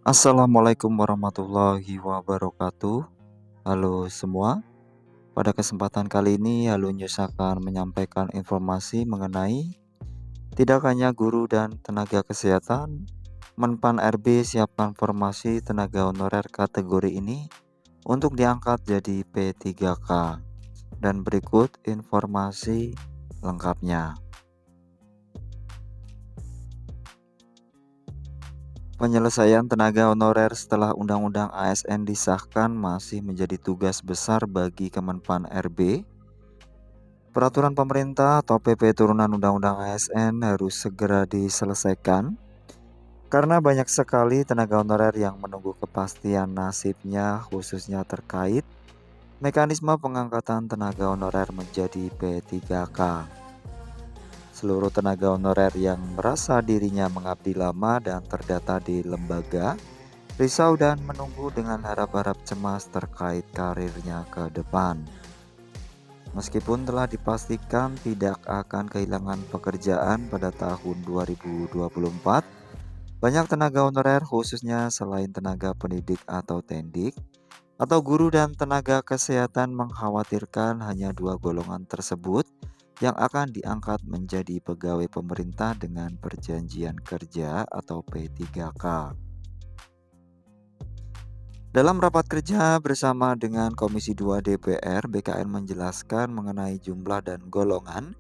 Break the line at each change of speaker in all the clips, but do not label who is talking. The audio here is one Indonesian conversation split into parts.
Assalamualaikum warahmatullahi wabarakatuh. Halo semua, pada kesempatan kali ini Halo News akan menyampaikan informasi mengenai tidak hanya guru dan tenaga kesehatan, Menpan RB siapkan formasi tenaga honorer kategori ini untuk diangkat jadi P3K. Dan berikut informasi lengkapnya. Penyelesaian tenaga honorer setelah Undang-Undang ASN disahkan masih menjadi tugas besar bagi Kemenpan RB. Peraturan pemerintah atau PP turunan Undang-Undang ASN harus segera diselesaikan karena banyak sekali tenaga honorer yang menunggu kepastian nasibnya, khususnya terkait mekanisme pengangkatan tenaga honorer menjadi P3K. Seluruh tenaga honorer yang merasa dirinya mengabdi lama dan terdata di lembaga risau dan menunggu dengan harap-harap cemas terkait karirnya ke depan. Meskipun telah dipastikan tidak akan kehilangan pekerjaan pada tahun 2024, banyak tenaga honorer khususnya selain tenaga pendidik atau tendik, atau guru dan tenaga kesehatan mengkhawatirkan hanya dua golongan tersebut yang akan diangkat menjadi pegawai pemerintah dengan perjanjian kerja atau P3K. Dalam rapat kerja bersama dengan Komisi 2 DPR, BKN menjelaskan mengenai jumlah dan golongan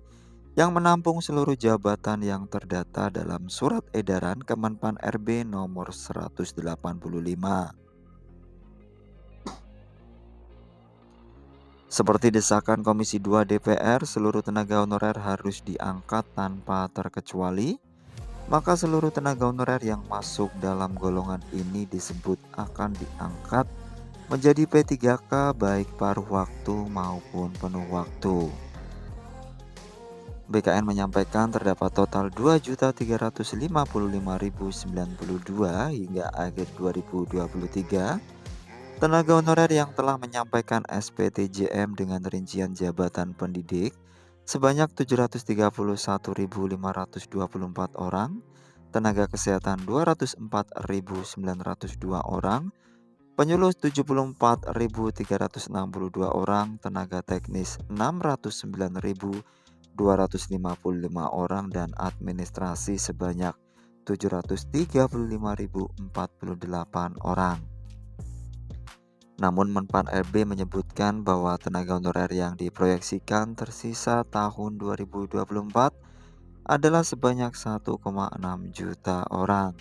yang menampung seluruh jabatan yang terdata dalam Surat Edaran Kemenpan RB nomor 185. Seperti desakan Komisi 2 DPR, seluruh tenaga honorer harus diangkat tanpa terkecuali. Maka seluruh tenaga honorer yang masuk dalam golongan ini disebut akan diangkat menjadi P3K baik paruh waktu maupun penuh waktu. BKN menyampaikan terdapat total 2.355.092 hingga akhir 2023 tenaga honorer yang telah menyampaikan SPTJM dengan rincian jabatan pendidik sebanyak 731.524 orang, tenaga kesehatan 204.902 orang, penyuluh 74.362 orang, tenaga teknis 609.255 orang, dan administrasi sebanyak 735.048 orang. Namun Menpan RB menyebutkan bahwa tenaga honorer yang diproyeksikan tersisa tahun 2024 adalah sebanyak 1,6 juta orang.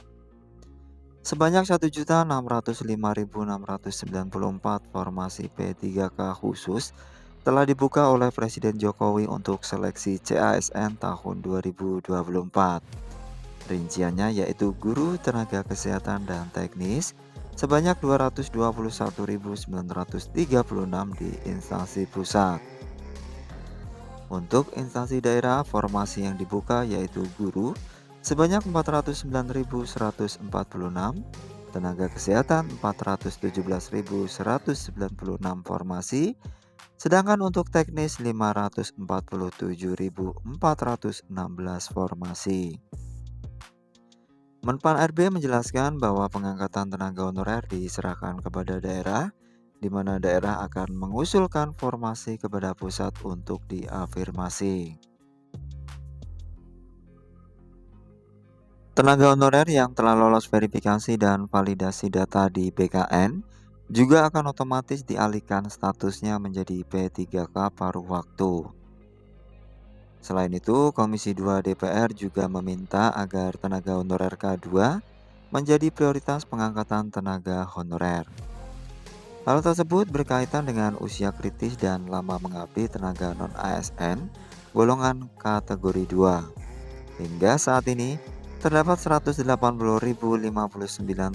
Sebanyak 1.605.694 formasi P3K khusus telah dibuka oleh Presiden Jokowi untuk seleksi CASN tahun 2024. Rinciannya yaitu guru, tenaga kesehatan, dan teknis sebanyak 221.936 di instansi pusat. Untuk instansi daerah, formasi yang dibuka yaitu guru sebanyak 409.146, tenaga kesehatan 417.196 formasi, sedangkan untuk teknis 547.416 formasi. Menpan RB menjelaskan bahwa pengangkatan tenaga honorer diserahkan kepada daerah, di mana daerah akan mengusulkan formasi kepada pusat untuk diafirmasi. Tenaga honorer yang telah lolos verifikasi dan validasi data di BKN juga akan otomatis dialihkan statusnya menjadi P3K paruh waktu. Selain itu, Komisi 2 DPR juga meminta agar tenaga honorer K2 menjadi prioritas pengangkatan tenaga honorer. Hal tersebut berkaitan dengan usia kritis dan lama mengabdi tenaga non-ASN golongan kategori 2. Hingga saat ini, terdapat 180.059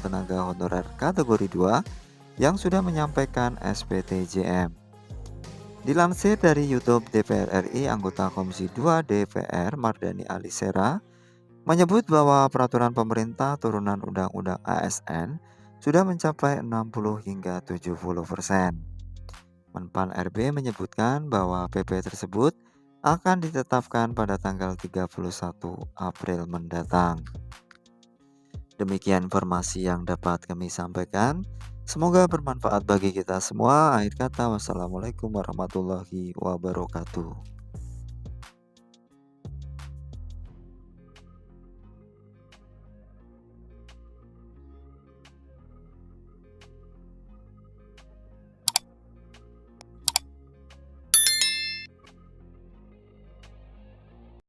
tenaga honorer kategori 2 yang sudah menyampaikan SPTJM. Dilansir dari YouTube DPR RI, anggota Komisi 2 DPR Mardani Alisera menyebut bahwa peraturan pemerintah turunan Undang-Undang ASN sudah mencapai 60 hingga 70%. Menpan RB menyebutkan bahwa PP tersebut akan ditetapkan pada tanggal 31 April mendatang. Demikian informasi yang dapat kami sampaikan. Semoga bermanfaat bagi kita semua. Akhir kata, wassalamualaikum warahmatullahi wabarakatuh.